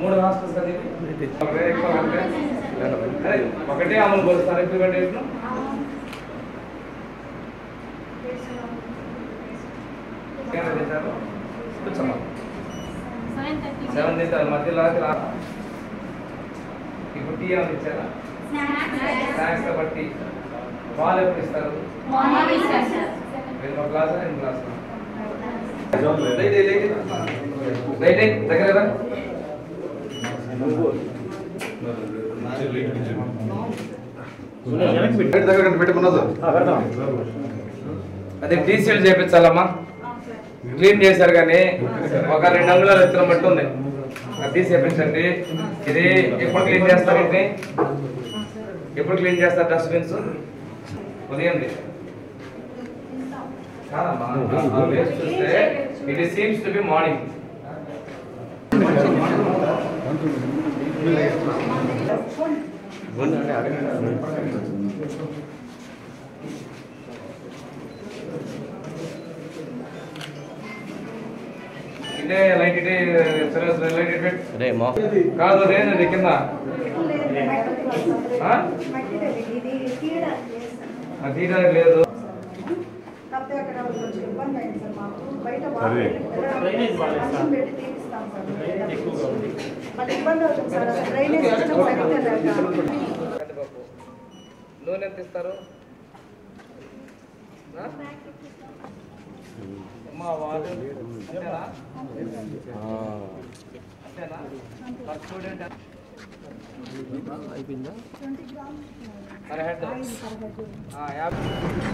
మూడు హాస్టల్స్ ఒకటే అమలు పరుస్తారు ఇంప్లిమెంటేషన్. కూర్చోమ్మా 7:30 మధ్యలో ఇప్పుడు టీ ఏమైనా ఇచ్చారా? స్నాక్స్ కాబట్టి పాలు ఎప్పుడు ఇస్తారు? రెండు గ్లాసా రెండు గ్లాసులు దగ్గర అదే టీసీలు చేయించాలమ్మా. క్లీన్ చేశారు కానీ ఒక 2 అంగుళాలు ఎత్తున మట్టి ఉంది, అది తీసి చేయించండి. ఇది ఎప్పుడు క్లీన్ చేస్తారు? ఇది ఎప్పుడు క్లీన్ చేస్తారు? డస్ట్బిన్స్ ఉదయం కాదమ్మా, చూస్తే it seems to be morning. ఇదే లైట్ ఇదే లైట్ ఇట్ కాదు రేంజ్ కింద తీరా లేదు. నూనె ఎంత ఇస్తారు? అయిపోయిందా? 50